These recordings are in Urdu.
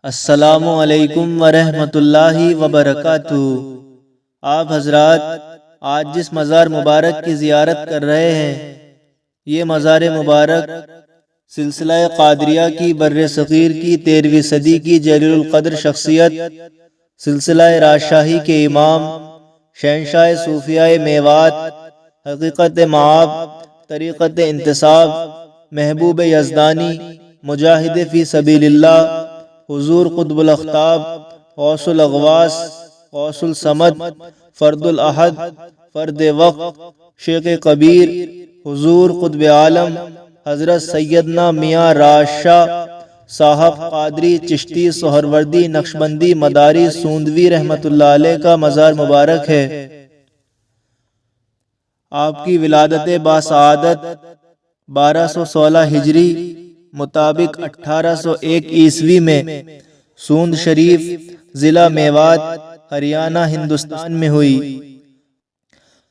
السلام علیکم ورحمۃ اللہ وبرکاتہ۔ آپ حضرات آج جس مزار مبارک کی زیارت کر رہے ہیں، یہ مزار مبارک سلسلہ قادریہ کی بر صغیر کی 13ویں صدی کی جلیل القدر شخصیت سلسلہ راجشاہی کے امام شہنشاہ صوفیاء میوات، حقیقت معاب، طریقت انتصاب، محبوب یزدانی، مجاہد فی سبیل اللہ، حضور قطب الاقطاب، غوث الاغواث، غوث الصمد، فرد الاحد، فرد وقت، شیخ کبیر، حضور قطب عالم حضرت سیدنا میاں راز شاہ صاحب قادری چشتی سہروردی نقشبندی مداری سوندوی رحمۃ اللہ علیہ کا مزار مبارک ہے۔ آپ کی ولادت باسعادت 1216 ہجری مطابق 1801 عیسوی میں سوند شریف ضلع میوات ہریانہ ہندوستان میں ہوئی۔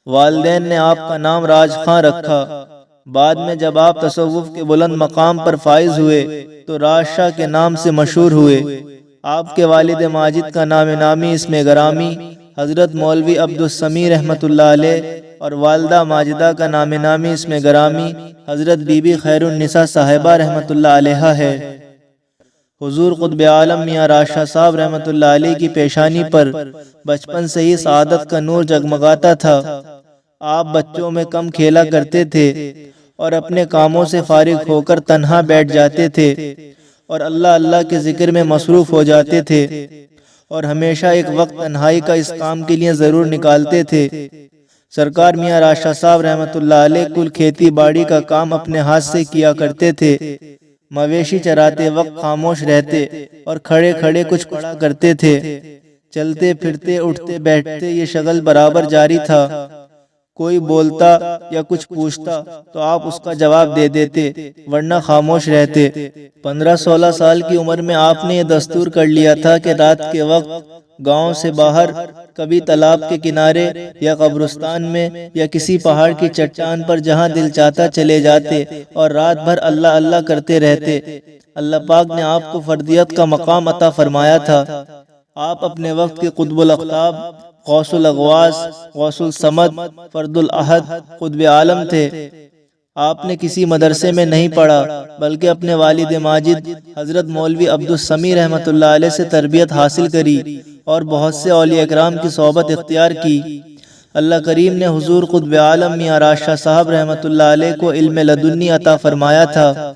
والدین نے آپ کا نام راج خان رکھا۔ بعد میں جب آپ تصوف کے بلند مقام پر فائز ہوئے تو راز شاہ کے نام سے مشہور ہوئے۔ آپ کے والد ماجد کا نام نامی اسم گرامی حضرت مولوی عبدالسمیع رحمۃ اللہ علیہ اور والدہ ماجدہ کا نام نامی اسم گرامی حضرت بی بی خیر النساء صاحبہ رحمۃ اللہ علیہ ہے۔ حضور قطب عالم میاں راز شاہ صاحب رحمۃ اللہ علیہ کی پیشانی پر بچپن سے ہی سعادت کا نور جگمگاتا تھا۔ آپ بچوں میں کم کھیلا کرتے تھے اور اپنے کاموں سے فارغ ہو کر تنہا بیٹھ جاتے تھے اور اللہ اللہ کے ذکر میں مصروف ہو جاتے تھے اور ہمیشہ ایک وقت تنہائی کا اس کام کے لیے ضرور نکالتے تھے۔ سرکار میاں راز شاہ صاحب رحمۃ اللہ علیہ کل کھیتی باڑی کا کام اپنے ہاتھ سے کیا کرتے تھے۔ مویشی چراتے وقت خاموش رہتے اور کھڑے کھڑے کچھ پڑھا کرتے تھے۔ چلتے پھرتے اٹھتے بیٹھتے یہ شغل برابر جاری تھا۔ کوئی بولتا یا کچھ پوچھتا تو آپ اس کا جواب دے دیتے ورنہ خاموش رہتے۔ 15-16 سال کی عمر میں آپ نے یہ دستور کر لیا تھا کہ رات کے وقت گاؤں سے باہر کبھی تالاب کے کنارے یا قبرستان میں یا کسی پہاڑ کی چٹان پر جہاں دل چاہتا چلے جاتے اور رات بھر اللہ اللہ کرتے رہتے۔ اللہ پاک نے آپ کو فردیت کا مقام عطا فرمایا تھا۔ آپ اپنے وقت کے قطب الاقطاب، غوث الاغواث، غوث الصمد، فرد الاحد، قطب عالم تھے۔ آپ نے کسی مدرسے میں نہیں پڑھا بلکہ اپنے والد ماجد حضرت مولوی عبدالسمیع رحمۃ اللہ علیہ سے تربیت حاصل کری اور بہت سے اولیاء اکرام کی صحبت اختیار کی۔ اللہ کریم نے حضور قطب عالم میاں راز شاہ صاحب رحمۃ اللہ علیہ کو علم لدنی عطا فرمایا تھا۔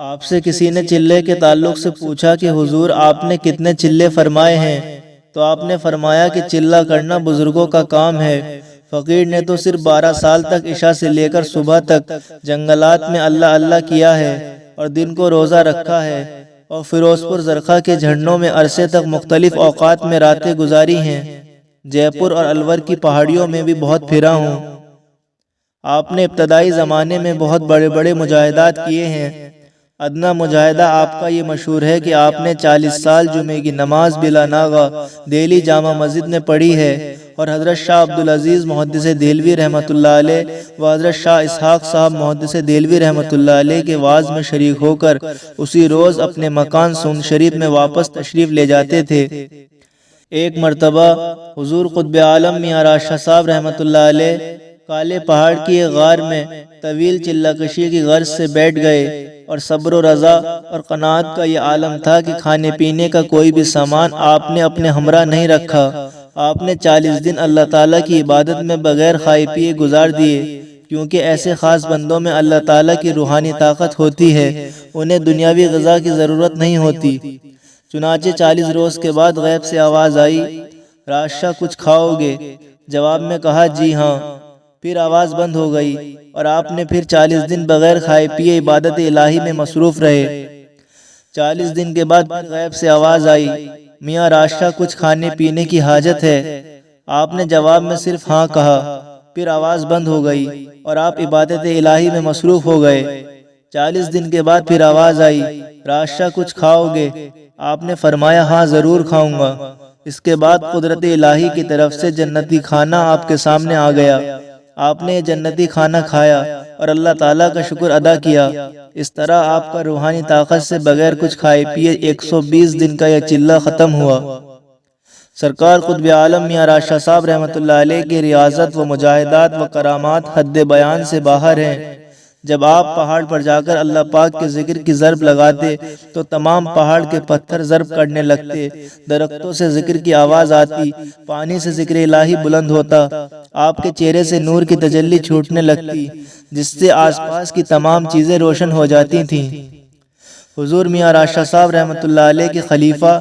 آپ سے کسی نے چلے کے تعلق سے پوچھا کہ حضور آپ نے کتنے چلے فرمائے ہیں؟ تو آپ نے فرمایا کہ چلہ کرنا بزرگوں کا کام ہے۔ فقیر نے تو صرف 12 سال تک عشاء سے لے کر صبح تک جنگلات میں اللہ اللہ کیا ہے اور دن کو روزہ رکھا ہے اور فیروز پور زرخہ کے جھرنوں میں عرصے تک مختلف اوقات میں راتیں گزاری ہیں۔ جے پور اور الور کی پہاڑیوں میں بھی بہت پھرا ہوں۔ آپ نے ابتدائی زمانے میں بہت بڑے بڑے مجاہدات کیے ہیں۔ ادنا مجاہدہ آپ کا یہ مشہور ہے کہ آپ نے 40 سال جمعے کی نماز بلا ناغہ دہلی جامع مسجد میں پڑھی ہے اور حضرت شاہ عبدالعزیز محدث دہلوی رحمۃ اللہ علیہ و حضرت شاہ اسحاق صاحب محدث دہلوی رحمۃ اللہ علیہ کے وعظ میں شریک ہو کر اسی روز اپنے مکان سوند شریف میں واپس تشریف لے جاتے تھے۔ ایک مرتبہ حضور قطب عالم میاں راز شاہ صاحب رحمۃ اللہ علیہ کالے پہاڑ کی ایک غار میں طویل چلہ کشی کی غرض سے بیٹھ گئے اور صبر و رضا اور قناعت کا یہ عالم تھا کہ کھانے پینے کا کوئی بھی سامان آپ نے اپنے ہمراہ نہیں رکھا۔ آپ نے 40 دن اللہ تعالیٰ کی عبادت میں بغیر کھائے پیے گزار دیے، کیونکہ ایسے خاص بندوں میں اللہ تعالیٰ کی روحانی طاقت ہوتی ہے، انہیں دنیاوی غذا کی ضرورت نہیں ہوتی۔ چنانچہ 40 روز کے بعد غیب سے آواز آئی، راز شاہ کچھ کھاؤ گے؟ جواب میں کہا جی ہاں۔ پھر آواز بند ہو گئی اور آپ نے پھر 40 دن بغیر کھائے پیے عبادت الہی میں مصروف رہے۔ 40 دن کے بعد پھر غیب سے آواز آئی، میاں راز شاہ کچھ کھانے پینے کی حاجت ہے؟ آپ نے جواب میں صرف ہاں کہا۔ پھر آواز بند ہو گئی اور آپ عبادت الہی میں مصروف ہو گئے۔ 40 دن کے بعد پھر آواز آئی، راز شاہ کچھ کھاؤ گے؟ آپ نے فرمایا ہاں ضرور کھاؤں گا۔ اس کے بعد قدرت الہی کی طرف سے جنتی کھانا آپ کے سامنے آ گیا۔ آپ نے جنتی کھانا کھایا اور اللہ تعالیٰ کا شکر ادا کیا۔ اس طرح آپ کا روحانی طاقت سے بغیر کچھ کھائے پیے 120 دن کا یہ چلہ ختم ہوا۔ سرکار قطب عالم میاں راز شاہ صاحب رحمۃ اللہ علیہ کی ریاضت و مجاہدات و کرامات حد بیان سے باہر ہیں۔ جب آپ پہاڑ پر جا کر اللہ پاک کے ذکر کی ضرب لگاتے تو تمام پہاڑ کے پتھر ضرب کرنے لگتے، درختوں سے ذکر کی آواز آتی، پانی سے ذکر الہی بلند ہوتا، آپ کے چہرے سے نور کی تجلی چھوٹنے لگتی، جس سے آس پاس کی تمام چیزیں روشن ہو جاتی تھیں۔ حضور میاں راز شاہ صاحب رحمۃ اللہ علیہ کے خلیفہ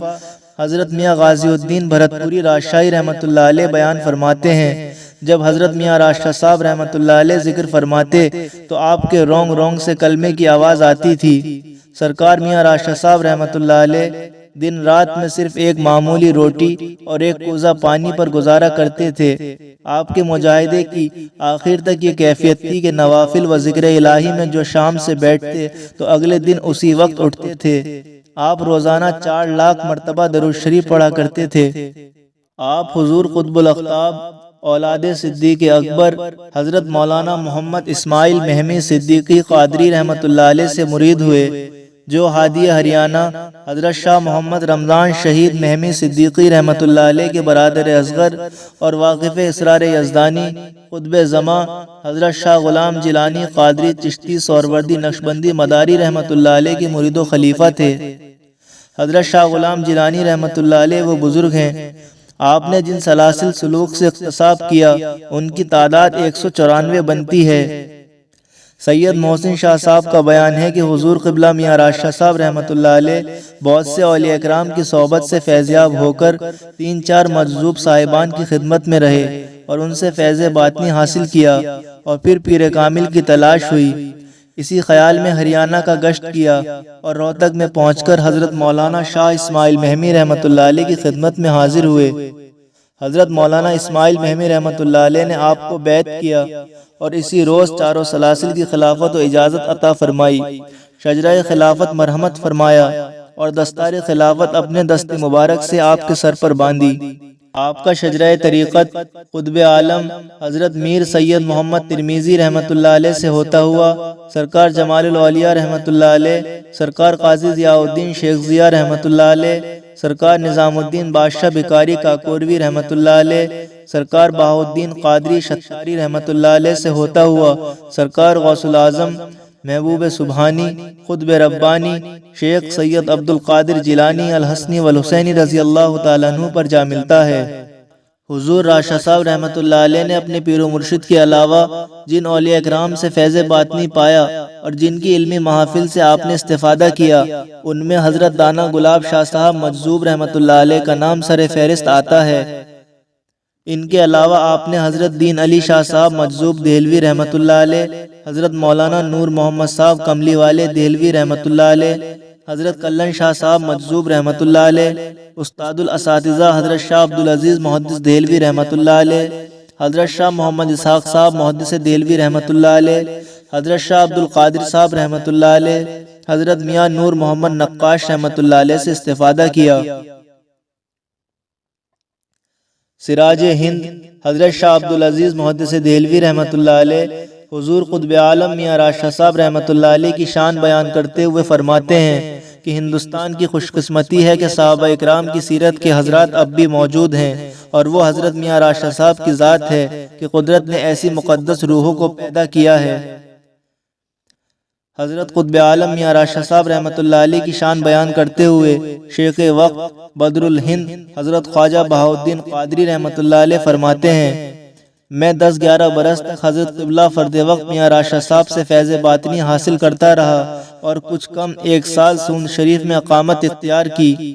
حضرت میاں غازی الدین بھرتپوری راجشاہی رحمۃ اللہ علیہ بیان فرماتے ہیں، جب حضرت میاں راز شاہ صاحب رحمۃ اللہ علیہ ذکر فرماتے تو آپ کے رونگ رونگ سے کلمے کی آواز آتی تھی۔ سرکار میاں راز شاہ صاحب رحمۃ اللہ علیہ دن رات میں صرف ایک معمولی روٹی اور ایک کوزہ پانی پر گزارا کرتے تھے۔ آپ کے مجاہدے کی آخر تک یہ کیفیت تھی کہ نوافل و ذکر الہی میں جو شام سے بیٹھتے تو اگلے دن اسی وقت اٹھتے تھے۔ آپ روزانہ 4 لاکھ مرتبہ درود شریف پڑھا کرتے تھے۔ آپ حضور قطب الاقطاب اولاد صدیق اکبر حضرت مولانا محمد اسماعیل محمی صدیقی قادری رحمۃ اللہ علیہ سے مرید ہوئے، جو ہادی ہریانہ حضرت شاہ محمد رمضان شہید محمی صدیقی رحمۃ اللہ علیہ کے برادر اصغر اور واقف اسرار یزدانی قطب زمان حضرت شاہ غلام جیلانی قادری چشتی سہروردی نقشبندی مداری رحمۃ اللہ علیہ کے مرید و خلیفہ تھے۔ حضرت شاہ غلام جیلانی رحمۃ اللہ علیہ وہ بزرگ ہیں، آپ نے جن سلاسل سلوک سے اقتصاب کیا ان کی تعداد 194 بنتی ہے۔ سید محسن شاہ صاحب کا بیان ہے کہ حضور قبلہ میاں راز شاہ صاحب رحمۃ اللہ علیہ بہت سے اولیاء اکرام کی صحبت سے فیضیاب ہو کر 3-4 مجذوب صاحبان کی خدمت میں رہے اور ان سے فیض باطنی حاصل کیا، اور پھر پیر کامل کی تلاش ہوئی۔ اسی خیال میں ہریانہ کا گشت کیا اور روہتک میں پہنچ کر حضرت مولانا شاہ اسماعیل محمی رحمۃ اللہ علیہ کی خدمت میں حاضر ہوئے۔ حضرت مولانا اسماعیل محمی رحمۃ اللہ علیہ نے آپ کو بیعت کیا اور اسی روز چاروں سلاسل کی خلافت و اجازت عطا فرمائی، شجرہ خلافت مرحمت فرمایا اور دستار خلافت اپنے دست مبارک سے آپ کے سر پر باندھی۔ آپ کا شجرہ طریقت قطب عالم حضرت میر سید محمد ترمیزی رحمۃ اللہ علیہ سے ہوتا ہوا سرکار جمال الاولیاء رحمۃ اللہ علیہ، سرکار قاضی ضیاء الدین شیخ ضیاء رحمۃ اللہ علیہ، سرکار نظام الدین بادشاہ بکاری کاکوروی رحمۃ اللہ علیہ، سرکار بہاؤالدین قادری شتاری رحمۃ اللہ علیہ سے ہوتا ہوا سرکار غوث العظم محبوب سبحانی قطب ربانی شیخ سید عبد القادر جیلانی الحسنی والحسینی رضی اللہ تعالیٰ عنہ پر جا ملتا ہے۔ حضور راز شاہ صاحب رحمۃ اللہ علیہ نے اپنے پیر و مرشد کے علاوہ جن اولیاء اکرام سے فیض باطنی پایا اور جن کی علمی محافل سے آپ نے استفادہ کیا، ان میں حضرت دانا گلاب شاہ صاحب مجذوب رحمۃ اللہ علیہ کا نام سر فہرست آتا ہے۔ ان کے علاوہ آپ نے حضرت دین علی شاہ صاحب مجذوب دہلوی رحمۃ اللہ علیہ، حضرت مولانا نور محمد صاحب کملی والے دہلوی رحمۃ اللہ علیہ، حضرت کلن شاہ صاحب مجذوب رحمۃ اللہ علیہ، استاد الاساتذہ حضرت شاہ عبدالعزیز محدث دہلوی رحمۃ اللہ علیہ، حضرت شاہ محمد اسحاق صاحب محدث دہلوی رحمۃ اللہ علیہ، حضرت شاہ عبد القادر صاحب رحمۃ اللہ علیہ، حضرت میاں نور محمد نقاش رحمۃ اللہ علیہ سے استفادہ کیا۔ سراج ہند حضرت شاہ عبدالعزیز محدث دہلوی رحمۃ اللہ علیہ حضور قطب عالم میاں راز شاہ صاحب رحمۃ اللہ علیہ کی شان بیان کرتے ہوئے فرماتے ہیں کہ ہندوستان کی خوش قسمتی ہے کہ صحابہ اکرام کی سیرت کے حضرات اب بھی موجود ہیں، اور وہ حضرت میاں راز شاہ صاحب کی ذات ہے کہ قدرت نے ایسی مقدس روحوں کو پیدا کیا ہے۔ حضرت قطب عالم میاں راز شاہ صاحب رحمۃ اللہ علیہ کی شان بیان کرتے ہوئے شیخ وقت بدر الہند حضرت خواجہ بہاؤالدین قادری رحمۃ اللہ علیہ فرماتے ہیں، میں 10-11 برس تک حضرت قبلہ فرد وقت میاں راز شاہ صاحب سے فیض باطنی حاصل کرتا رہا اور کچھ کم 1 سال سوند شریف میں اقامت اختیار کی۔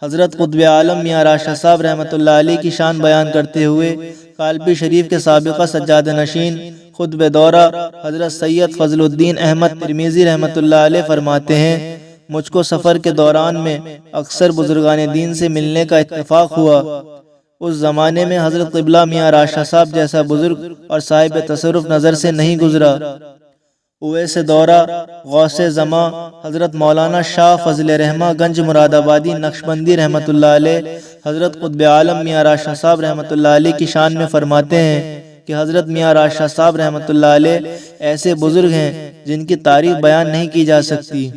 حضرت قطب عالم میاں راز شاہ صاحب رحمۃ اللہ علیہ کی شان بیان کرتے ہوئے کالپی شریف کے سابقہ سجادہ نشین خطب دورہ حضرت سید فضل الدین احمد ترمیزی رحمۃ اللہ علیہ فرماتے ہیں، مجھ کو سفر کے دوران میں اکثر بزرگان دین سے ملنے کا اتفاق ہوا۔ اس زمانے میں حضرت قبلہ میاں راز شاہ صاحب جیسا بزرگ اور صاحب تصرف نظر سے نہیں گزرا۔ اویس دورہ غوث زمان حضرت مولانا شاہ فضل رحمہ گنج مراد آبادی نقشبندی رحمۃ اللہ علیہ حضرت قطب عالم میاں راز شاہ صاحب رحمۃ اللہ علیہ کی شان میں فرماتے ہیں کہ حضرت میاں راشد صاحب رحمۃ اللہ علیہ ایسے بزرگ ہیں جن کی تعریف بیان نہیں کی جا سکتی۔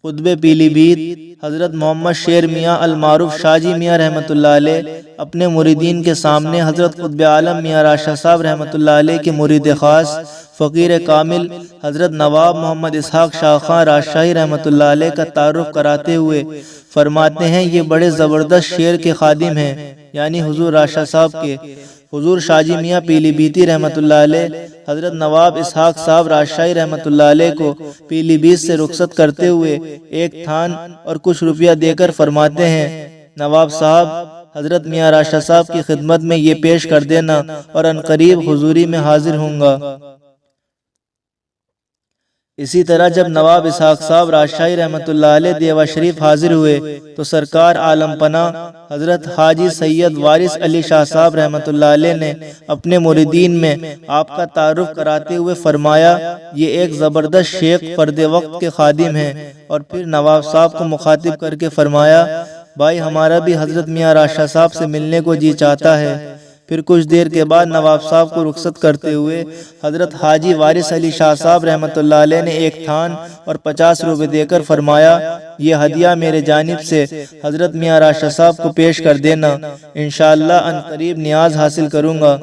قطب پیلی بھیت حضرت محمد شیر میاں المعروف شاہ جی میاں رحمۃ اللہ علیہ اپنے مریدین کے سامنے حضرت قطب عالم میاں راشد صاحب رحمۃ اللہ علیہ کے مرید خاص فقیر کامل حضرت نواب محمد اسحاق شاہ خان راجشاہی رحمۃ اللہ علیہ کا تعارف کراتے ہوئے فرماتے ہیں یہ بڑے زبردست شیر کے خادم ہیں، یعنی حضور راشد صاحب کے۔ حضور شاہ جی میاں پیلی بھیتی رحمۃ اللہ علیہ حضرت نواب اسحاق صاحب راجشاہی رحمۃ اللہ علیہ کو پیلی بھیت سے رخصت کرتے ہوئے ایک تھان اور کچھ روپیہ دے کر فرماتے ہیں، نواب صاحب حضرت میاں راشد صاحب کی خدمت میں یہ پیش کر دینا اور عنقریب حضوری میں حاضر ہوں گا۔ اسی طرح جب نواب اسحاق صاحب راجشاہی رحمۃ اللہ علیہ دیوا شریف حاضر ہوئے تو سرکار عالم پناہ حضرت حاجی سید وارث علی شاہ صاحب رحمۃ اللہ علیہ نے اپنے مریدین میں آپ کا تعارف کراتے ہوئے فرمایا یہ ایک زبردست شیخ فرد وقت کے خادم ہیں، اور پھر نواب صاحب کو مخاطب کر کے فرمایا بھائی ہمارا بھی حضرت میاں راشد صاحب سے ملنے کو جی چاہتا ہے۔ پھر کچھ دیر کے بعد نواب صاحب کو رخصت کرتے ہوئے حضرت حاجی وارث علی شاہ صاحب رحمۃ اللہ علیہ نے ایک تھان اور 50 روپے دے کر فرمایا یہ ہدیہ میرے جانب سے حضرت میاں راشد صاحب کو پیش کر دینا، انشاءاللہ عنقریب نیاز حاصل کروں گا۔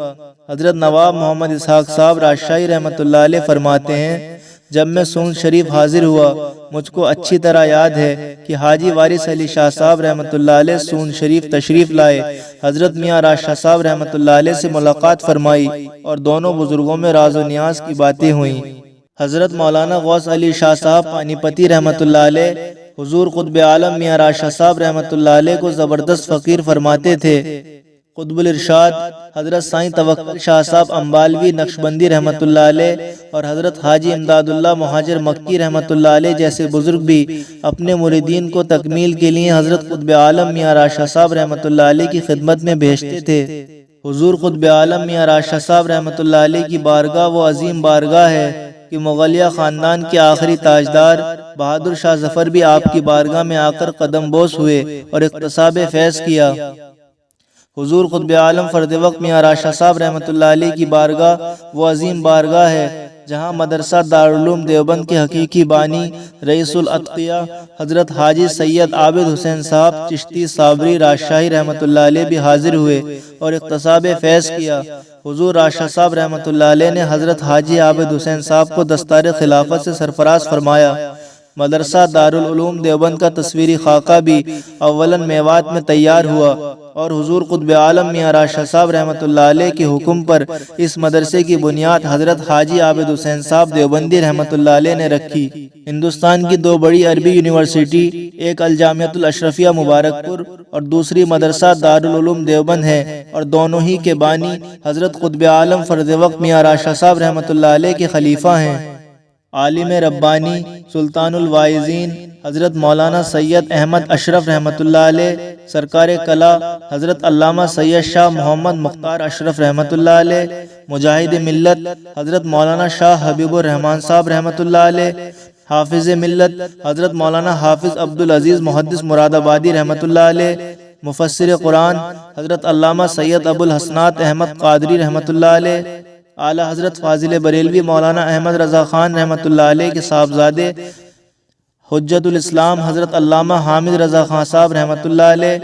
حضرت نواب محمد اسحاق صاحب راجشاہی رحمۃ اللہ علیہ فرماتے ہیں جب میں سون شریف حاضر ہوا مجھ کو اچھی طرح یاد ہے کہ حاجی وارث علی شاہ صاحب رحمۃ اللہ علیہ سون شریف تشریف لائے، حضرت میاں راشد صاحب رحمۃ اللہ علیہ سے ملاقات فرمائی اور دونوں بزرگوں میں راز و نیاز کی باتیں ہوئیں۔ حضرت مولانا غوث علی شاہ صاحب پانی پتی رحمۃ اللہ علیہ حضور قطب عالم میاں راشد صاحب رحمۃ اللہ علیہ کو زبردست فقیر فرماتے تھے۔ قطب الارشاد حضرت سائیں توکل شاہ صاحب امبالوی نقشبندی رحمۃ اللہ علیہ اور حضرت حاجی امداد اللہ مہاجر مکی رحمۃ اللہ علیہ جیسے بزرگ بھی اپنے مریدین کو تکمیل کے لیے حضرت قطب عالم میاں راشد صاحب رحمۃ اللہ علیہ کی خدمت میں بھیجتے تھے۔ حضور قطب عالم میاں راشد صاحب رحمۃ اللہ علیہ کی بارگاہ وہ عظیم بارگاہ ہے کہ مغلیہ خاندان کے آخری تاجدار بہادر شاہ ظفر بھی آپ کی بارگاہ میں آ کر قدم بوس ہوئے اور اقتصاب فیض کیا۔ حضور قطب عالم فرد وقت میاں راشد صاحب رحمۃ اللہ علیہ کی بارگاہ وہ عظیم بارگاہ ہے جہاں مدرسہ دارالعلوم دیوبند کے حقیقی بانی رئیس الاتقیاء حضرت حاجی سید عابد حسین صاحب چشتی صابری راجشاہی رحمۃ اللہ علیہ بھی حاضر ہوئے اور اقتصاب فیض کیا۔ حضور راشد صاحب رحمۃ اللہ علیہ نے حضرت حاجی عابد حسین صاحب کو دستار خلافت سے سرفراز فرمایا۔ مدرسہ دارالعلوم دیوبند کا تصویری خاکہ بھی اولاً میوات میں تیار ہوا اور حضور قطب عالم میاں راشد صاحب رحمۃ اللہ علیہ کے حکم پر اس مدرسے کی بنیاد حضرت حاجی عابد حسین صاحب دیوبندی رحمۃ اللہ علیہ نے رکھی۔ ہندوستان کی دو بڑی عربی یونیورسٹی، ایک الجامعۃ الاشرفیہ مبارک پور اور دوسری مدرسہ دارالعلوم دیوبند ہے، اور دونوں ہی کے بانی حضرت قطب عالم فرد وقت میاں راشد صاحب رحمۃ اللہ علیہ کے خلیفہ ہیں۔ عالم ربانی سلطان الواعظین حضرت مولانا سید احمد اشرف رحمۃ اللہ علیہ، سرکار کلا حضرت علامہ سید شاہ محمد مختار اشرف رحمۃ اللہ علیہ، مجاہد ملت حضرت مولانا شاہ حبیب الرحمان صاحب رحمۃ اللہ علیہ، حافظ ملت حضرت مولانا حافظ عبدالعزیز محدث مراد آبادی رحمۃ اللہ علیہ، مفسر قرآن حضرت علامہ سید ابو الحسنات احمد قادری رحمۃ اللہ علیہ، اعلیٰ حضرت فاضل بریلوی مولانا احمد رضا خان رحمۃ اللہ علیہ کے صاحبزادے، حجت الاسلام حضرت علامہ حامد رضا خان صاحب رحمۃ اللہ علیہ،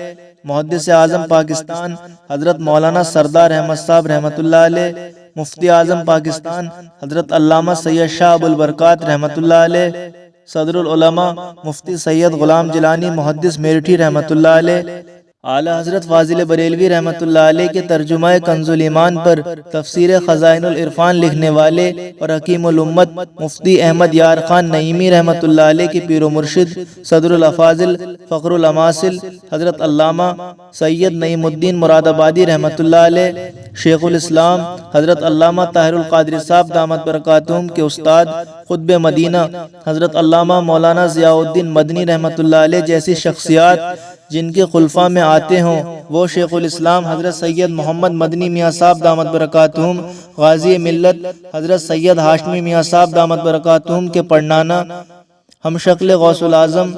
محدث اعظم پاکستان حضرت مولانا سردار احمد صاحب رحمۃ اللہ علیہ، مفتی اعظم پاکستان حضرت علامہ سید شاہ ابو البرکات رحمۃ اللہ علیہ، صدر العلماء مفتی سید غلام جیلانی محدث میرٹھی رحمۃ اللہ علیہ، اعلیٰ حضرت فاضل بریلوی رحمۃ اللہ علیہ کے ترجمہ کنز الایمان پر تفسیر خزائن العرفان لکھنے والے اور حکیم الامت مفتی احمد یار خان نعیمی رحمۃ اللہ علیہ کے پیر و مرشد صدر الافاضل فخر الاماثل حضرت علامہ سید نعیم الدین مراد آبادی رحمۃ اللہ علیہ، شیخ الاسلام حضرت علامہ طاہر القادری صاحب دامت برکاتہم کے استاد قطب مدینہ حضرت علامہ مولانا ضیاء الدین مدنی رحمۃ اللہ علیہ جیسی شخصیات جن کے خلفاء میں آتے ہوں، وہ شیخ الاسلام حضرت سید محمد مدنی میاں صاحب دامت برکاتہم، غازی ملت حضرت سید ہاشمی میاں صاحب دامت برکاتہم کے پڑنانا، ہم شکل غوث العظم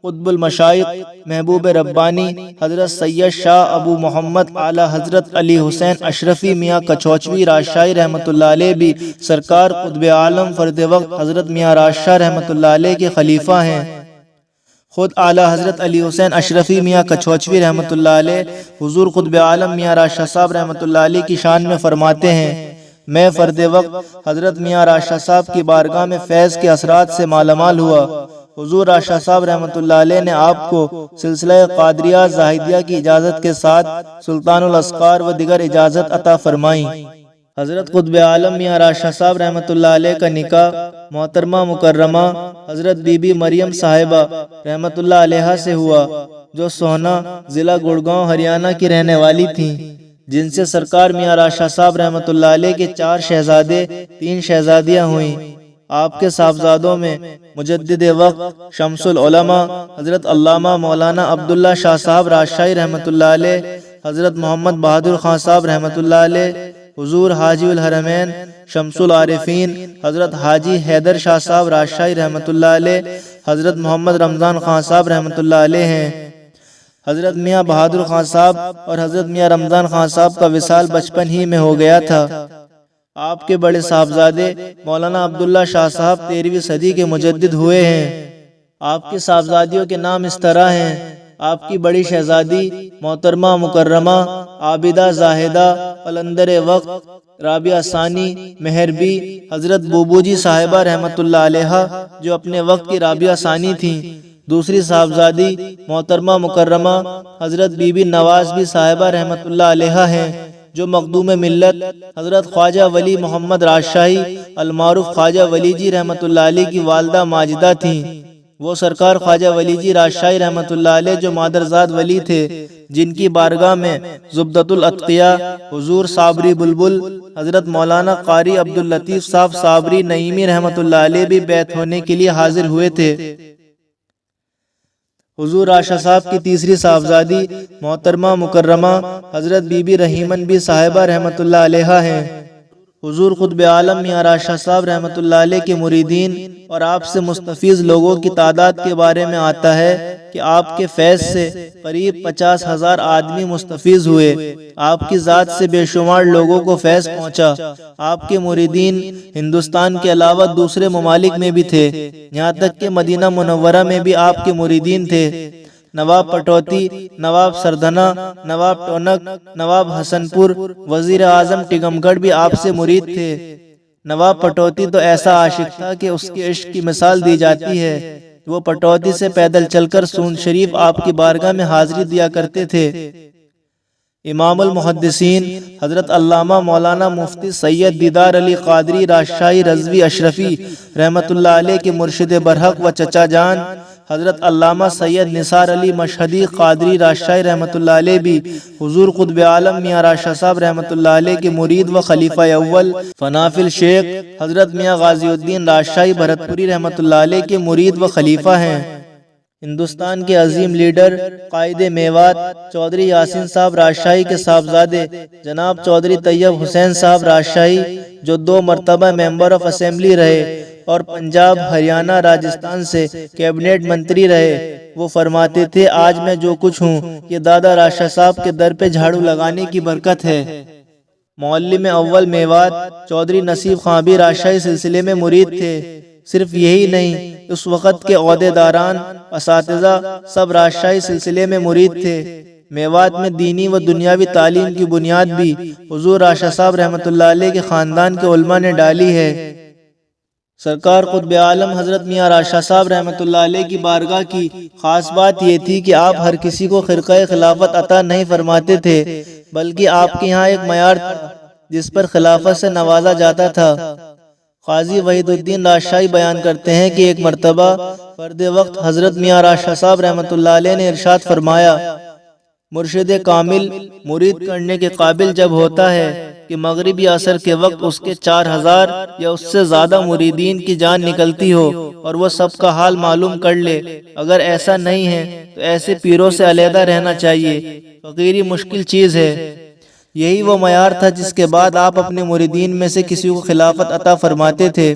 قطب المشائخ محبوب ربانی حضرت سید شاہ ابو محمد اعلی حضرت علی حسین اشرفی میاں کچھوچوی راجشاہی رحمۃ اللہ علیہ بھی سرکار قطب عالم فرد وقت حضرت میاں راجشاہ رحمۃ اللہ علیہ کے خلیفہ ہیں۔ خود اعلی حضرت علی حسین اشرفی میاں کچھوچوی رحمۃ اللہ علیہ حضور قطب عالم میاں راجشاہ صاحب رحمۃ اللہ علیہ کی شان میں فرماتے ہیں، میں فرد وقت حضرت میاں راجشاہ صاحب کی بارگاہ میں فیض کے اثرات سے مالا مال ہوا۔ حضور راجشاہ صاحب رحمۃ اللہ علیہ نے آپ کو سلسلہ قادریہ زاہدیہ کی اجازت کے ساتھ سلطان الاسقار و دیگر اجازت عطا فرمائی۔ حضرت قطب عالم میاں راجشاہ صاحب رحمۃ اللہ علیہ کا نکاح محترمہ مکرمہ حضرت بی بی مریم صاحبہ رحمۃ اللہ علیہ سے ہوا، جو سوہنا ضلع گڑگاؤں ہریانہ کی رہنے والی تھیں، جن سے سرکار میاں راجشاہ صاحب رحمۃ اللہ علیہ کے 4 شہزادے 3 شہزادیاں ہوئیں۔ آپ کے صاحبزادوں میں مجدد وقت شمس العلماء حضرت علامہ مولانا عبداللہ شاہ صاحب راجشاہی رحمۃ اللہ علیہ، حضرت محمد بہادر خان صاحب رحمۃ اللہ علیہ، حضور حاجی الحرمین شمس العارفین حضرت حاجی حیدر شاہ صاحب راجشاہی رحمۃ اللہ علیہ، حضرت محمد رمضان خان صاحب رحمۃ اللہ علیہ ہیں۔ حضرت میاں بہادر خان صاحب اور حضرت میاں رمضان خان صاحب کا وصال بچپن ہی میں ہو گیا تھا۔ آپ کے بڑے صاحبزادے مولانا عبداللہ شاہ صاحب 13ویں صدی کے مجدد ہوئے ہیں۔ آپ کے صاحبزادیوں کے نام اس طرح ہیں: آپ کی بڑی شہزادی محترمہ مکرمہ عابدہ زاہدہ قلندر وقت رابعہ ثانی مہربی حضرت بوبو جی صاحبہ رحمۃ اللہ علیہ، جو اپنے وقت کی رابعہ ثانی تھیں۔ دوسری صاحبزادی محترمہ مکرمہ حضرت بی بی نواز بی صاحبہ رحمۃ اللہ علیہ ہیں، جو مخدوم ملت حضرت خواجہ ولی محمد راجشاہی المعروف خواجہ ولی جی رحمۃ اللہ علیہ کی والدہ ماجدہ تھیں۔ وہ سرکار خواجہ ولی جی راجشاہی رحمۃ اللہ علیہ جو مادرزاد ولی تھے، جن کی بارگاہ میں زبدۃ الاتقیاء حضور صابری بلبل حضرت مولانا قاری عبداللطیف صاحب صابری نعیمی رحمۃ اللہ علیہ بھی بیعت ہونے کے لیے حاضر ہوئے تھے۔ حضور راجشاہ صاحب کی تیسری صاحبزادی محترمہ مکرمہ حضرت بی بی رحیمن بی صاحبہ رحمۃ اللہ علیہ ہیں۔ حضور قطب عالم میاں راجشاہ صاحب رحمۃ اللہ علیہ کے مریدین اور آپ سے مستفیض لوگوں کی تعداد کے بارے میں آتا ہے کہ آپ کے فیض سے قریب 50,000 آدمی مستفیض ہوئے۔ آپ کی ذات سے بے شمار لوگوں کو فیض پہنچا۔ آپ کے مریدین ہندوستان کے علاوہ دوسرے ممالک میں بھی تھے، یہاں تک کہ مدینہ منورہ میں بھی آپ کے مریدین تھے۔ نواب پٹوتی، نواب سردھنا، نواب ٹونک، نواب حسن پور، وزیر اعظم ٹیکم گڑھ بھی آپ سے مرید تھے۔ نواب پٹوتی تو ایسا عاشق تھا کہ اس کے عشق کی مثال دی جاتی ہے۔ وہ پٹوتی سے پیدل چل کر سون شریف آپ کی بارگاہ میں حاضری دیا کرتے تھے۔ امام المحدثین حضرت علامہ مولانا مفتی سید دیدار علی قادری راجشاہی رضوی اشرفی رحمۃ اللہ علیہ کے مرشد برحق و چچا جان حضرت علامہ سید نثار علی مشہدی قادری راجشاہی رحمۃ اللہ علیہ بھی حضور قطب عالم میاں راجشاہ صاحب رحمۃ اللہ علیہ کے مرید و خلیفہ اول فنافل شیخ حضرت میاں غازی الدین راجشاہی بھرتپوری رحمۃ اللہ علیہ کے مرید و خلیفہ ہیں۔ ہندوستان کے عظیم لیڈر قائد میوات چودھری یاسین صاحب راجشاہی کے صاحبزادے جناب چودھری طیب حسین صاحب راجشاہی، جو 2 مرتبہ ممبر آف اسمبلی رہے اور پنجاب، ہریانہ، راجستھان سے کیبنٹ منتری رہے، وہ فرماتے تھے آج میں جو کچھ ہوں یہ دادا راجشاہ صاحب کے در پہ جھاڑو لگانے کی برکت ہے۔ معلم اول میوات چودھری نصیب خان بھی راجشاہی سلسلے میں مرید تھے۔ صرف یہی نہیں، اس وقت کے عہدیداران، اساتذہ سب راجشاہی سلسلے میں مرید تھے۔ میوات میں دینی و دنیاوی تعلیم کی بنیاد بھی حضور راجشاہ صاحب رحمۃ اللہ علیہ کے خاندان کے علماء نے ڈالی ہے۔ سرکار قطب عالم حضرت میاں راجشاہ صاحب رحمۃ اللہ علیہ کی بارگاہ کی خاص بات یہ تھی کہ آپ ہر کسی کو خرقہ خلافت عطا نہیں فرماتے تھے، بلکہ آپ کے یہاں ایک معیار تھا جس پر خلافت سے نوازا جاتا تھا۔ قاضی وحید الدین راجشاہی بیان کرتے ہیں کہ ایک مرتبہ فرد وقت حضرت میاں راجشاہ صاحب رحمۃ اللہ علیہ نے ارشاد فرمایا، مرشد کامل مرید کرنے کے قابل جب ہوتا ہے کہ مغربی عصر کے وقت اس کے 4000 یا اس سے زیادہ مریدین کی جان نکلتی ہو اور وہ سب کا حال معلوم کر لے۔ اگر ایسا نہیں ہے تو ایسے پیروں سے علیحدہ رہنا چاہیے۔ فقیری مشکل چیز ہے۔ یہی وہ معیار تھا جس کے بعد آپ اپنے مریدین میں سے کسی کو خلافت عطا فرماتے تھے۔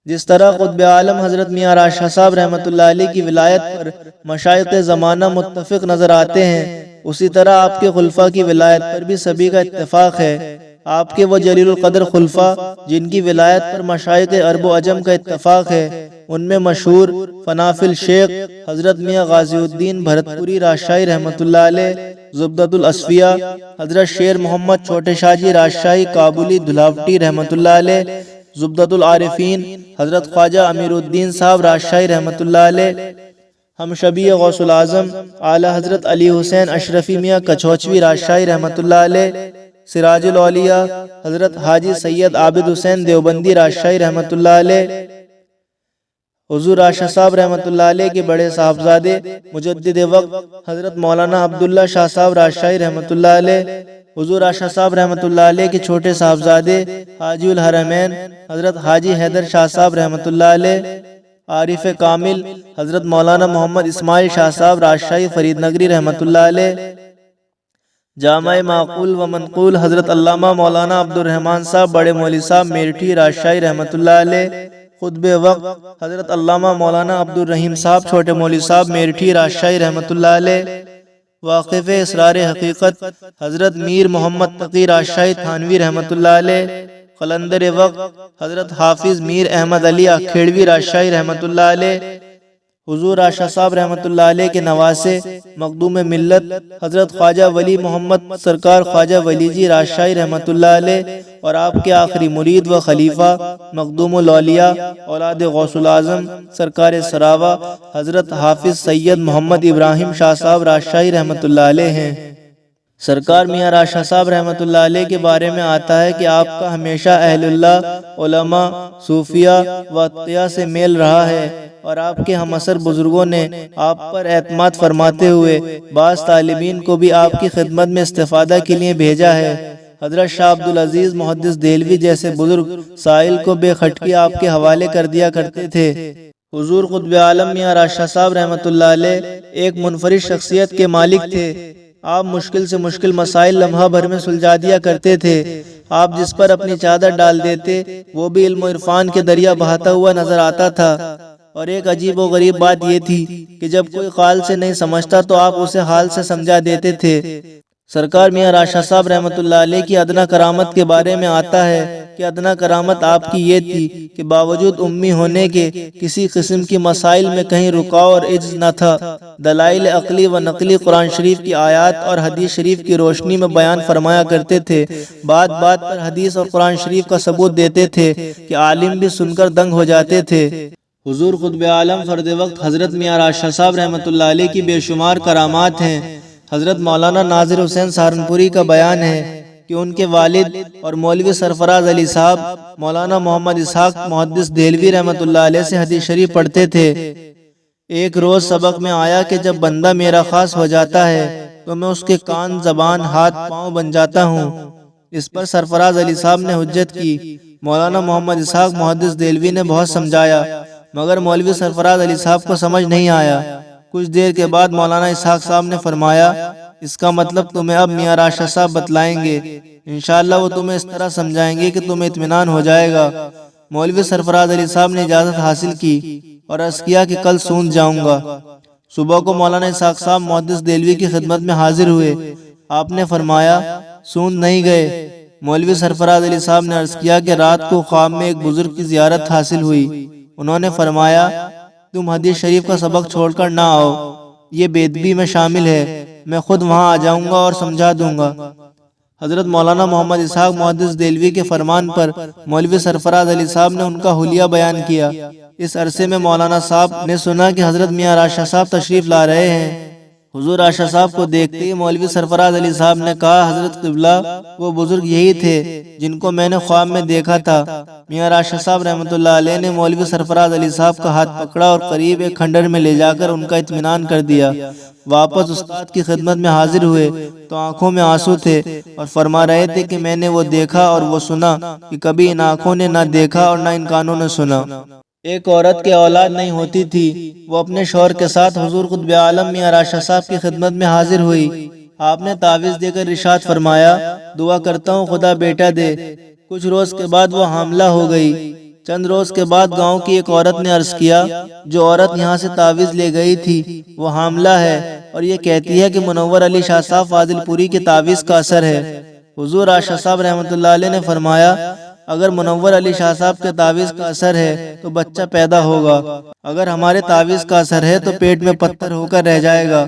جس طرح قطب عالم حضرت میاں راشد صاحب رحمۃ اللہ علیہ کی ولایت پر مشائخ زمانہ متفق نظر آتے ہیں، اسی طرح آپ کے خلفاء کی ولایت پر بھی سبھی کا اتفاق ہے۔ آپ کے وہ جلیل القدر خلفاء جن کی ولایت پر مشائخ عرب و عجم کا اتفاق ہے، ان میں مشہور فنافل شیخ حضرت میاں غازی الدین بھرتپوری راجشاہی رحمۃ اللہ علیہ، زبدۃ الاصفیاء حضرت شیر محمد چھوٹے شاہ جی راجشاہی کابلی دھلاوٹی رحمۃ اللہ علیہ، زبدۃ العارفین حضرت خواجہ امیر الدین صاحب راجشاہی رحمۃ اللہ علیہ، ہم شبی غوث العظم اعلی حضرت علی حسین اشرفی میاں کچھوچوی راجشاہی رحمۃ اللہ علیہ، سراج الاولیاء حضرت حاجی سید عابد حسین دیوبندی راجشاہی رحمۃ اللہ علیہ، حضور راشد صاحب رحمۃ اللہ علیہ کے بڑے صاحبزادے مجدد وقت حضرت مولانا عبداللہ شاہ صاحب راجشاہی رحمۃ اللہ علیہ، حضور راشد صاحب رحمۃ اللہ علیہ کے چھوٹے صاحبزادے حاجی الحرمین حضرت حاجی حیدر شاہ صاحب رحمۃ اللہ علیہ، عارف کامل حضرت مولانا محمد اسماعیل شاہ صاحب راجشاہی فرید نگری رحمۃ اللہ علیہ، جامع معقول و منقول حضرت علامہ مولانا عبد الرحمن صاحب بڑے مولوی صاحب میرٹھی راجشاہی رحمۃ اللہ علیہ، خطب وقت حضرت علامہ مولانا عبد الرحیم صاحب چھوٹے مولوی صاحب میرٹھی راجشاہی رحمۃ اللہ علیہ، واقف اسرار حقیقت حضرت میر محمد تقی راجشاہی تھانوی رحمۃ اللہ علیہ، قلندر وقت حضرت حافظ میر احمد علی اکھیڑوی راجشاہی رحمۃ اللہ علیہ، حضور راشد صاحب رحمۃ اللہ علیہ کے نواسے مخدوم ملت حضرت خواجہ ولی محمد سرکار خواجہ ولی جی راجشاہی رحمۃ اللہ علیہ، اور آپ کے آخری مرید و خلیفہ مخدوم الاولیاء اولاد غوث العظم سرکار سراوا حضرت حافظ سید محمد ابراہیم شاہ صاحب راجشاہی رحمۃ اللہ علیہ ہیں۔ سرکار میاں راشد صاحب رحمۃ اللہ علیہ کے بارے میں آتا ہے کہ آپ کا ہمیشہ اہل اللہ، علماء، صوفیاء و اتقیاء سے میل رہا ہے، اور آپ کے ہم عصر بزرگوں نے آپ پر اعتماد فرماتے ہوئے بعض طالبین کو بھی آپ کی خدمت میں استفادہ کے لیے بھیجا ہے۔ حضرت شاہ عبدالعزیز محدث دہلوی جیسے بزرگ سائل کو بے خٹکی آپ کے حوالے کر دیا کرتے تھے۔ حضور قطب عالم میاں راشد صاحب رحمۃ اللہ علیہ ایک منفرد شخصیت کے مالک تھے۔ آپ مشکل سے مشکل مسائل لمحہ بھر میں سلجھا دیا کرتے تھے۔ آپ جس پر اپنی چادر ڈال دیتے وہ بھی علم و عرفان کے دریا بہاتا ہوا نظر آتا تھا، اور ایک عجیب و غریب بات یہ تھی کہ جب کوئی قال سے نہیں سمجھتا تو آپ اسے حال سے سمجھا دیتے تھے۔ سرکار میاں راشد صاحب رحمۃ اللہ علیہ کی ادنا کرامت کے بارے میں آتا ہے کہ ادنا کرامت آپ کی یہ تھی کہ باوجود امی ہونے کے کسی قسم کی مسائل میں کہیں رکاو اور عجز نہ تھا۔ دلائل عقلی و نقلی قرآن شریف کی آیات اور حدیث شریف کی روشنی میں بیان فرمایا کرتے تھے، بات بات پر حدیث اور قرآن شریف کا ثبوت دیتے تھے کہ عالم بھی سن کر دنگ ہو جاتے تھے۔ حضور قطب عالم فرد وقت حضرت میاں راشد صاحب رحمۃ اللہ علیہ کی بے شمار کرامات ہیں۔ حضرت مولانا ناظر حسین سہارنپوری کا بیان ہے کہ ان کے والد اور مولوی سرفراز علی صاحب مولانا محمد اسحاق محدث دہلوی رحمۃ اللہ علیہ سے حدیث شریف پڑھتے تھے۔ ایک روز سبق میں آیا کہ جب بندہ میرا خاص ہو جاتا ہے تو میں اس کے کان، زبان، ہاتھ، پاؤں بن جاتا ہوں۔ اس پر سرفراز علی صاحب نے حجت کی۔ مولانا محمد اسحاق محدث دہلوی نے بہت سمجھایا مگر مولوی سرفراز علی صاحب کو سمجھ نہیں آیا۔ کچھ دیر کے بعد مولانا اسحاق صاحب نے فرمایا، اس کا مطلب تمہیں اب میاں راشد صاحب بتلائیں گے، انشاءاللہ وہ تمہیں اس طرح سمجھائیں گے کہ تمہیں اطمینان ہو جائے گا۔ مولوی سرفراز علی صاحب نے اجازت حاصل کی اور عرض کیا کہ کل سوند جاؤں گا۔ صبح کو مولانا اسحاق صاحب محدث دہلوی کی خدمت میں حاضر ہوئے۔ آپ نے فرمایا سوند نہیں گئے؟ مولوی سرفراز علی صاحب نے عرض کیا کہ رات کو خواب میں ایک بزرگ کی زیارت حاصل ہوئی۔ انہوں نے فرمایا تم حدیث شریف کا سبق چھوڑ کر نہ آؤ، یہ بے ادبی میں شامل ہے، میں خود وہاں آ جاؤں گا اور سمجھا دوں گا۔ حضرت مولانا محمد اسحاق محدث دہلوی کے فرمان پر مولوی سرفراز علی صاحب نے ان کا حلیہ بیان کیا۔ اس عرصے میں مولانا صاحب نے سنا کہ حضرت میاں راشد صاحب تشریف لا رہے ہیں۔ حضور راشد صاحب کو دیکھتے ہی مولوی سرفراز علی صاحب نے کہا حضرت قبلہ وہ بزرگ یہی تھے جن کو میں نے خواب میں دیکھا تھا۔ میاں راشد صاحب رحمۃ اللہ علیہ نے مولوی سرفراز علی صاحب کا ہاتھ پکڑا اور قریب ایک کھنڈر میں لے جا کر ان کا اطمینان کر دیا۔ واپس استاد کی خدمت میں حاضر ہوئے تو آنکھوں میں آنسو تھے اور فرما رہے تھے کہ میں نے وہ دیکھا اور وہ سنا کہ کبھی ان آنکھوں نے نہ دیکھا اور نہ ان کانوں نے سنا۔ ایک عورت کے اولاد نہیں ہوتی تھی، وہ اپنے شوہر کے ساتھ حضور قطب عالم میاں راشد صاحب کی خدمت میں حاضر ہوئی۔ آپ نے تعویذ دے کر ارشاد فرمایا دعا کرتا ہوں خدا بیٹا دے۔ کچھ روز کے بعد وہ حاملہ ہو گئی۔ چند روز کے بعد گاؤں کی ایک عورت نے عرض کیا، جو عورت یہاں سے تعویذ لے گئی تھی وہ حاملہ ہے اور یہ کہتی ہے کہ منور علی شاہ صاحب فاضل پوری کے تعویذ کا اثر ہے۔ حضور راشد صاحب رحمۃ اللہ علیہ نے فرمایا، اگر منور علی شاہ صاحب کے تعویذ کا اثر ہے تو بچہ پیدا ہوگا، اگر ہمارے تعویذ کا اثر ہے تو پیٹ میں پتھر ہو کر رہ جائے گا۔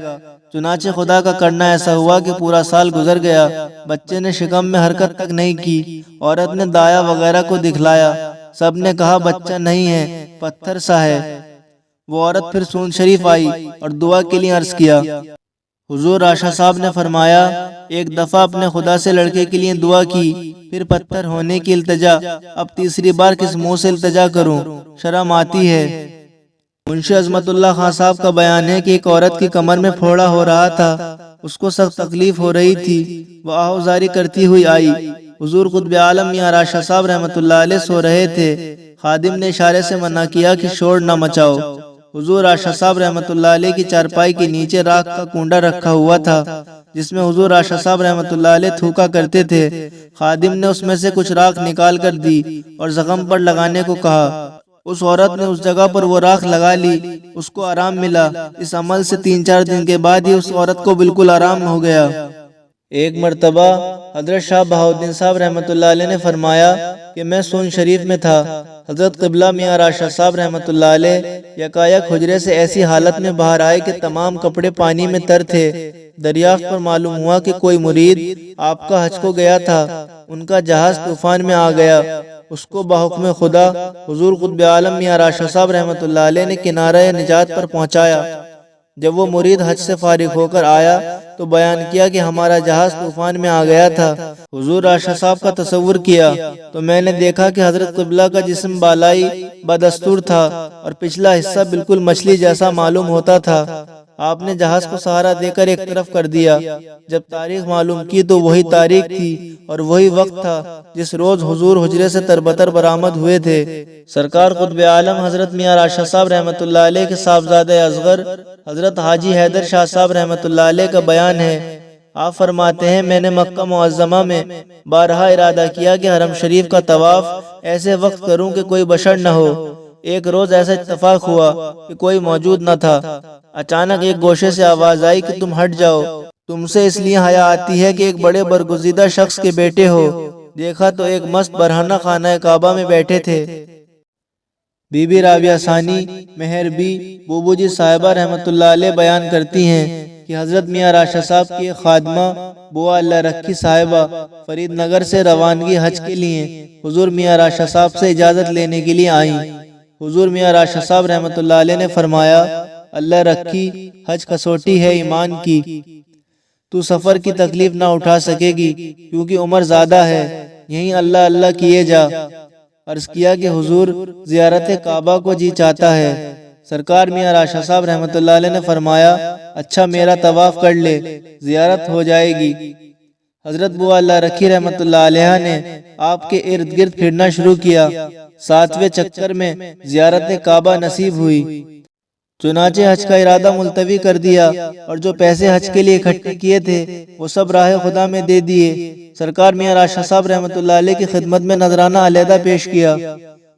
چنانچہ خدا کا کرنا ایسا ہوا کہ پورا سال گزر گیا، بچے نے شکم میں حرکت تک نہیں کی۔ عورت نے دایا وغیرہ کو دکھلایا، سب نے کہا بچہ نہیں ہے، پتھر سا ہے۔ وہ عورت پھر سون شریف آئی اور دعا کے لیے عرض کیا۔ حضور راشد صاحب نے فرمایا، ایک دفعہ اپنے خدا سے لڑکے کے لیے دعا کی، پھر پتھر ہونے کی التجا، اب تیسری بار کس منہ سے التجا کروں، شرم آتی ہے۔ منشی عظمت اللہ خان صاحب کا بیان ہے کہ ایک عورت کی کمر میں پھوڑا ہو رہا تھا، اس کو سخت تکلیف ہو رہی تھی، وہ آہوزاری کرتی ہوئی آئی۔ حضور قطب عالم میاں راشد صاحب رحمۃ اللہ علیہ سو رہے تھے، خادم نے اشارے سے منع کیا کہ شور نہ مچاؤ۔ حضور راشد صاحب رحمۃ اللہ علیہ کی چارپائی کے نیچے راکھ کا کنڈا رکھا ہوا تھا، جس میں حضور راشد صاحب رحمۃ اللہ علیہ تھوکا کرتے تھے۔ خادم نے اس میں سے کچھ راکھ نکال کر دی اور زخم پر لگانے کو کہا۔ اس عورت نے اس جگہ پر وہ راکھ لگا لی، اس کو آرام ملا۔ اس عمل سے 3-4 دن کے بعد ہی اس عورت کو بالکل آرام ہو گیا۔ ایک مرتبہ حضرت شاہ بہاؤالدین صاحب رحمۃ اللہ علیہ نے فرمایا کہ میں سون شریف میں تھا، حضرت قبلہ میاں راشد صاحب رحمۃ اللہ علیہ یکایک حجرے سے ایسی حالت میں باہر آئے کہ تمام کپڑے پانی میں تر تھے۔ دریافت پر معلوم ہوا کہ کوئی مرید آپ کا حج کو گیا تھا، ان کا جہاز طوفان میں آ گیا، اس کو بحکم خدا حضور قطب عالم میاں راشد صاحب رحمۃ اللہ علیہ نے کنارہ نجات پر پہنچایا۔ جب وہ مرید حج سے فارغ ہو کر آیا تو بیان کیا کہ ہمارا جہاز طوفان میں آ گیا تھا۔ حضور راشد صاحب کا تصور کیا تو میں نے دیکھا کہ حضرت قبلہ کا جسم بالائی بدستور تھا اور پچھلا حصہ بالکل مچھلی جیسا معلوم ہوتا تھا۔ آپ نے جہاز کو سہارا دے کر ایک طرف کر دیا۔ جب تاریخ معلوم کی تو وہی تاریخ تھی اور وہی وقت تھا جس روز حضور حجرے سے تربتر برآمد ہوئے تھے۔ سرکار قطب عالم حضرت میاں راشد صاحب رحمۃ اللہ علیہ کے صاحبزادہ اصغر حضرت حاجی حیدر شاہ صاحب رحمۃ اللہ علیہ کا بیان ہے۔ آپ فرماتے ہیں، میں نے مکہ معظمہ میں بارہا ارادہ کیا کہ حرم شریف کا طواف ایسے وقت کروں کہ کوئی بشر نہ ہو۔ ایک روز ایسا اتفاق ہوا کہ کوئی موجود نہ تھا۔ اچانک ایک گوشے سے آواز آئی کہ تم ہٹ جاؤ، تم سے اس لیے حیا آتی ہے کہ ایک بڑے برگزیدہ شخص کے بیٹے ہو۔ دیکھا تو ایک مست برہنہ خانہ کعبہ میں بیٹھے تھے۔ بی بی رابعہ ثانی مہر بی بوبو جی صاحبہ رحمۃ اللہ علیہ بیان کرتی ہیں کہ حضرت میاں راشد صاحب کی ایک خادمہ بوا اللہ رکھی صاحبہ فرید نگر سے روانگی حج کے لیے حضور میاں راشد صاحب سے اجازت لینے کے لیے آئیں۔ حضور میاں راشد صاحب رحمۃ اللہ علیہ نے فرمایا، اللہ رکھی، حج کسوٹی ہے ایمان کی، تو سفر کی تکلیف نہ اٹھا سکے گی کیونکہ عمر زیادہ ہے، یہیں اللہ اللہ کیے جا۔ عرض کیا کہ حضور زیارت کعبہ کو جی چاہتا ہے۔ سرکار میاں راشد صاحب رحمۃ اللہ علیہ نے فرمایا، اچھا میرا طواف کر لے، زیارت ہو جائے گی۔ حضرت بوا اللہ رکھی رحمۃ اللہ علیہ نے آپ کے ارد گرد پھرنا شروع کیا۔ 7ویں چکر میں زیارت کعبہ نصیب ہوئی، چنانچہ حج کا ارادہ ملتوی کر دیا اور جو پیسے حج کے لیے اکٹھے کیے تھے وہ سب راہ خدا میں دے دیے۔ سرکار میاں راشد صاحب رحمۃ اللہ علیہ کی خدمت میں نذرانہ علیحدہ پیش کیا۔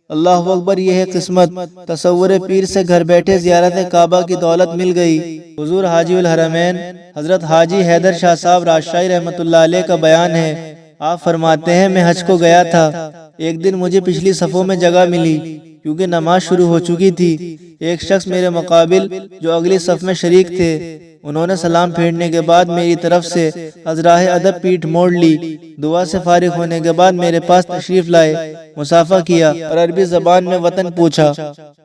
اللہ اکبر، یہ ہے قسمت، تصور پیر سے گھر بیٹھے زیارت کعبہ کی دولت مل گئی۔ حضور حاجی الحرمین حضرت حاجی حیدر شاہ صاحب راجشاہی رحمۃ اللہ علیہ کا بیان ہے۔ آپ فرماتے ہیں، میں حج کو گیا تھا، ایک دن مجھے پچھلی صفوں میں جگہ ملی کیونکہ نماز شروع ہو چکی تھی۔ ایک شخص میرے مقابل جو اگلی صف میں شریک تھے، انہوں نے سلام پھیرنے کے بعد میری طرف سے از راہ ادب پیٹھ موڑ لی۔ دعا سے فارغ ہونے کے بعد میرے پاس تشریف لائے، مصافحہ کیا اور عربی زبان میں وطن پوچھا۔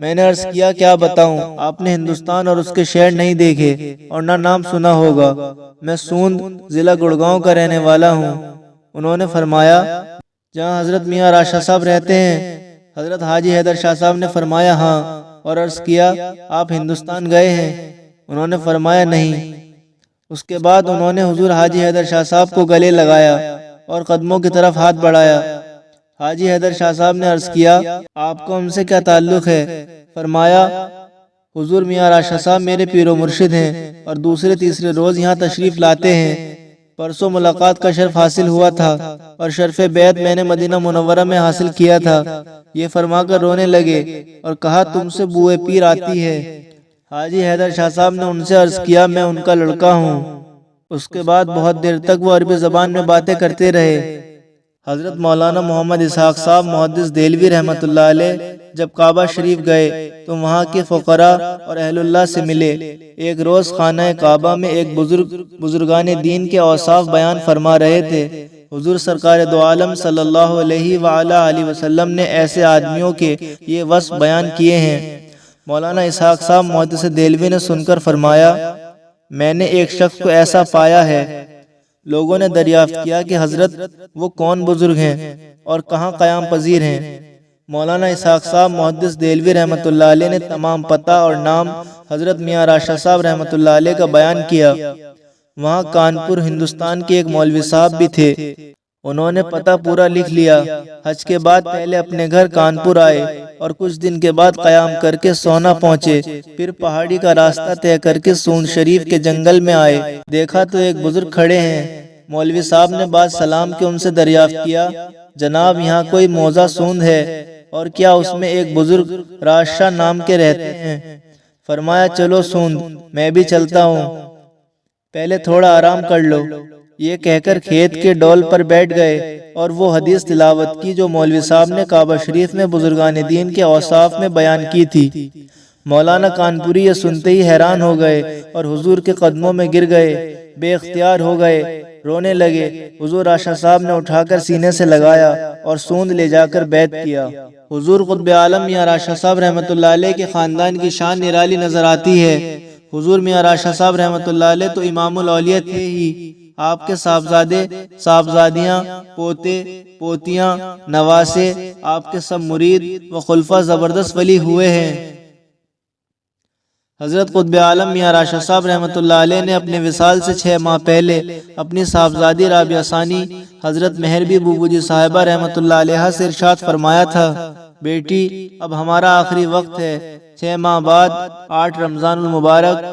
میں نے عرض کیا، کیا بتاؤں، آپ نے ہندوستان اور اس کے شہر نہیں دیکھے اور نہ نام سنا ہوگا، میں سوند ضلع گڑگاؤں کا رہنے والا ہوں۔ انہوں نے فرمایا، جہاں حضرت میاں راشد صاحب رہتے ہیں؟ حضرت حاجی حیدر شاہ صاحب نے فرمایا، ہاں، اور عرض کیا، آپ ہندوستان گئے ہیں؟ انہوں نے فرمایا، نہیں۔ اس کے بعد انہوں نے حضور حاجی حیدر شاہ صاحب کو گلے لگایا اور قدموں کی طرف ہاتھ بڑھایا۔ حاجی حیدر شاہ صاحب نے عرض کیا، آپ کو ہم سے کیا تعلق ہے؟ فرمایا، حضور میاں راشد صاحب میرے پیر و مرشد ہیں اور دوسرے تیسرے روز یہاں تشریف لاتے ہیں۔ پرسوں ملاقات کا شرف حاصل ہوا تھا اور شرف بیعت میں نے مدینہ منورہ میں حاصل کیا تھا۔ یہ فرما کر رونے لگے اور کہا تم سے بوئے پیر آتی ہے۔ حاجی حیدر شاہ صاحب نے ان سے عرض کیا میں ان کا لڑکا ہوں۔ اس کے بعد بہت دیر تک وہ عربی زبان میں باتیں کرتے رہے۔ حضرت مولانا محمد اسحاق صاحب محدث دہلوی رحمۃ اللہ علیہ جب کعبہ شریف گئے تو وہاں کے فقراء اور اہل اللہ سے ملے۔ ایک روز خانہ کعبہ میں ایک بزرگان دین کے اوصاف بیان فرما رہے تھے۔ حضور سرکار دو عالم صلی اللہ علیہ وآلہ وسلم نے ایسے آدمیوں کے یہ وصف بیان کیے ہیں۔ مولانا اسحاق صاحب محدث دہلوی نے سن کر فرمایا میں نے ایک شخص کو ایسا پایا ہے۔ لوگوں نے دریافت کیا کہ حضرت وہ کون بزرگ ہیں اور کہاں قیام پذیر ہیں؟ مولانا اسحاق صاحب محدث دہلوی رحمۃ اللہ علیہ نے تمام پتہ اور نام حضرت میاں راشد صاحب رحمۃ اللہ علیہ کا بیان کیا۔ وہاں کانپور ہندوستان کے ایک مولوی صاحب بھی تھے۔ انہوں نے پتہ پورا لکھ لیا۔ حج کے بعد پہلے اپنے گھر کانپور آئے اور کچھ دن کے بعد قیام کر کے سونا پہنچے، پھر پہاڑی کا راستہ طے کر کے سون شریف کے جنگل میں آئے۔ دیکھا تو ایک بزرگ کھڑے ہیں۔ مولوی صاحب نے بعد سلام کے ان سے دریافت کیا جناب یہاں کوئی موزہ سوند ہے اور کیا اس میں ایک بزرگ راشد شاہ نام کے رہتے ہیں؟ فرمایا چلو سوند میں بھی چلتا ہوں، پہلے تھوڑا آرام کر لو۔ یہ کہہ کر کھیت کے ڈول پر بیٹھ گئے اور وہ حدیث تلاوت کی جو مولوی صاحب نے کعبہ شریف میں بزرگان دین کے اوصاف میں بیان کی تھی۔ مولانا کانپوری یہ سنتے ہی حیران ہو گئے اور حضور کے قدموں میں گر گئے، بے اختیار ہو گئے، رونے لگے۔ حضور راشد صاحب نے اٹھا کر سینے سے لگایا اور سوند لے جا کر بیعت کیا۔ حضور قطب عالم میاں راشد صاحب رحمۃ اللہ علیہ کے خاندان کی شان نرالی نظر آتی ہے۔ حضور میاں راشد صاحب رحمۃ اللہ علیہ تو امام الاولیاء تھے ہی، آپ کے صاحبزادے، صاحبزادیاں، پوتے، پوتیاں، نواسے، آپ کے سب مرید و خلفاء زبردست ولی ہوئے ہیں۔ حضرت قطب عالم میاں راشد صاحب رحمۃ اللہ علیہ نے اپنے وصال سے 6 ماہ پہلے اپنی صاحبزادی رابعہ ثانی حضرت مہربی بوبو جی صاحبہ رحمۃ اللہ علیہ سے ارشاد فرمایا تھا بیٹی اب ہمارا آخری وقت ہے، 6 ماہ بعد 8 رمضان المبارک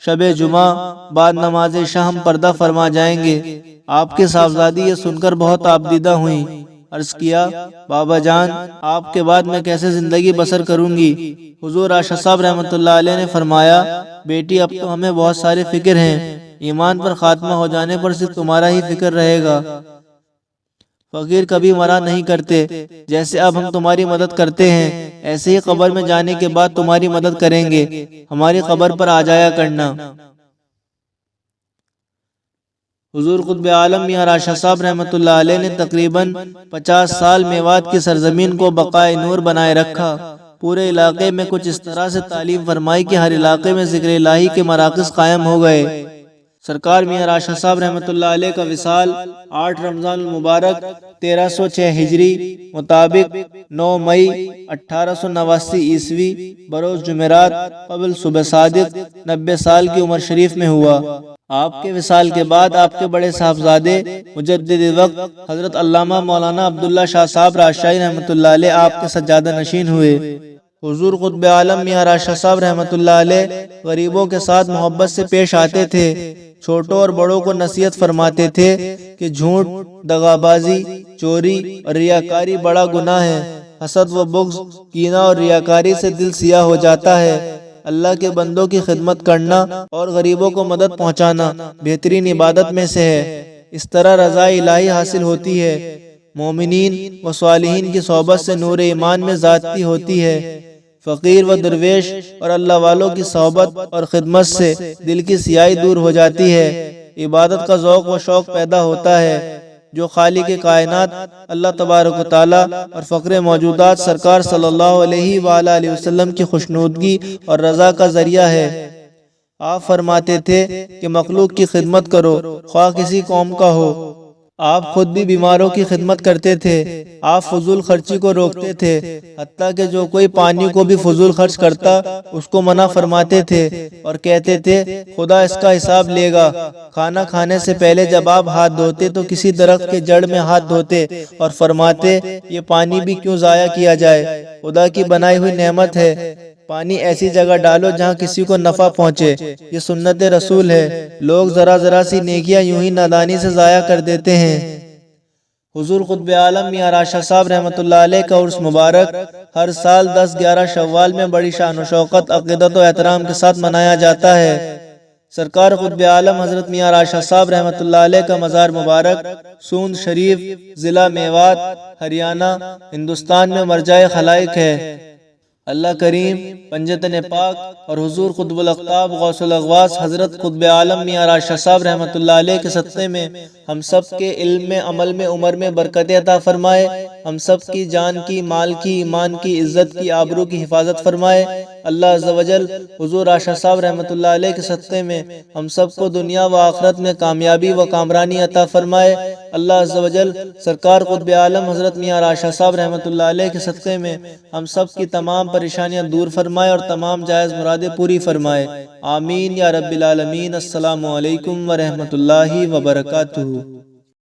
شب جمعہ بعد نماز شام پردہ فرما جائیں گے۔ آپ کے صاحبزادی یہ سن کر بہت آبدیدہ ہوئیں۔ عرض کیا بابا جان آپ کے بعد میں کیسے زندگی بسر کروں گی؟ حضور راشد صاحب رحمۃ اللہ علیہ نے فرمایا بیٹی اب تو ہمیں بہت سارے فکر ہیں، ایمان پر خاتمہ ہو جانے پر صرف تمہارا ہی فکر رہے گا۔ فقیر کبھی مرا نہیں کرتے، جیسے اب ہم تمہاری مدد کرتے ہیں ایسے ہی قبر میں جانے کے بعد تمہاری مدد کریں گے، ہماری قبر پر آ جایا کرنا۔ حضور قطب عالم میاں راشد صاحب رحمۃ اللہ علیہ نے تقریباً 50 سال میوات کی سرزمین کو بقائے نور بنائے رکھا۔ پورے علاقے میں کچھ اس طرح سے تعلیم فرمائی کہ ہر علاقے میں ذکر الہی کے مراکز قائم ہو گئے۔ سرکار میاں راشد صاحب رحمۃ اللہ علیہ کا وصال 8 رمضان المبارک 1306 ہجری مطابق 9 مئی 1889 عیسوی بروز جمعرات قبل صبح صادق 90 سال کی عمر شریف میں ہوا۔ آپ کے وصال کے بعد آپ کے بڑے صاحبزادے مجدد وقت حضرت علامہ مولانا عبداللہ شاہ صاحب راشدی رحمۃ اللہ علیہ آپ کے سجادہ نشین ہوئے۔ حضور قطب عالم میاں راشد صاحب رحمۃ اللہ علیہ غریبوں کے ساتھ محبت سے پیش آتے تھے، چھوٹوں اور بڑوں کو نصیحت فرماتے تھے کہ جھوٹ، دغابازی، چوری اور ریاکاری بڑا گناہ ہے۔ حسد و بغض، کینہ اور ریاکاری سے دل سیاہ ہو جاتا ہے۔ اللہ کے بندوں کی خدمت کرنا اور غریبوں کو مدد پہنچانا بہترین عبادت میں سے ہے، اس طرح رضا الہی حاصل ہوتی ہے۔ مومنین و صالحین کی صحبت سے نور ایمان میں ذاتی ہوتی ہے۔ فقیر و درویش اور اللہ والوں کی صحبت اور خدمت سے دل کی سیاہی دور ہو جاتی ہے، عبادت کا ذوق و شوق پیدا ہوتا ہے۔ جو خالق کائنات اللہ تبارک و تعالی اور فقر موجودات سرکار صلی اللہ علیہ وآلہ وسلم کی خوشنودگی اور رضا کا ذریعہ ہے۔ آپ فرماتے تھے کہ مخلوق کی خدمت کرو خواہ کسی قوم کا ہو۔ آپ خود بھی بیماروں کی خدمت کرتے تھے۔ آپ فضول خرچی کو روکتے تھے، حتیٰ کہ جو کوئی پانی کو بھی فضول خرچ کرتا اس کو منع فرماتے تھے اور کہتے تھے خدا اس کا حساب لے گا۔ کھانا کھانے سے پہلے جب آپ ہاتھ دھوتے تو کسی درخت کے جڑ میں ہاتھ دھوتے اور فرماتے یہ پانی بھی کیوں ضائع کیا جائے، خدا کی بنائی ہوئی نعمت ہے۔ پانی ایسی جگہ ڈالو جہاں کسی کو نفع پہنچے، یہ سنت رسول ہے۔ لوگ ذرا ذرا سی نیکیاں یوں ہی نادانی سے ضائع کر دیتے ہیں۔ حضور قطب عالم میاں راشد صاحب رحمۃ اللہ علیہ کا عرس مبارک ہر سال 10-11 شوال میں بڑی شان و شوقت، عقیدت و احترام کے ساتھ منایا جاتا ہے۔ سرکار قطب عالم حضرت میاں راشد صاحب رحمۃ اللہ علیہ کا مزار مبارک سوند شریف، ضلع میوات، ہریانہ، ہندوستان میں مرجع خلائق ہے۔ اللہ کریم پنجتن پاک اور حضور قطب الاقطاب غوث الاغواس حضرت قطب عالم میاں راشد صاحب رحمۃ اللہ علیہ کے صدقے میں ہم سب کے علم میں، عمل میں، عمر میں برکت عطا فرمائے، ہم سب کی جان کی، مال کی، ایمان کی، عزت کی، آبرو کی حفاظت فرمائے۔ اللہ عز و جل حضور راشد صاحب رحمۃ اللہ علیہ کے صدقے میں ہم سب کو دنیا و آخرت میں کامیابی و کامرانی عطا فرمائے۔ اللہ عز و جل سرکار قطب عالم حضرت میاں راشد صاحب رحمۃ اللہ علیہ کے صدقے میں ہم سب کی تمام پریشانیاں دور فرمائے اور تمام جائز مرادیں پوری فرمائے۔ آمین یا رب العالمین۔ السلام علیکم ورحمۃ اللہ وبرکاتہ۔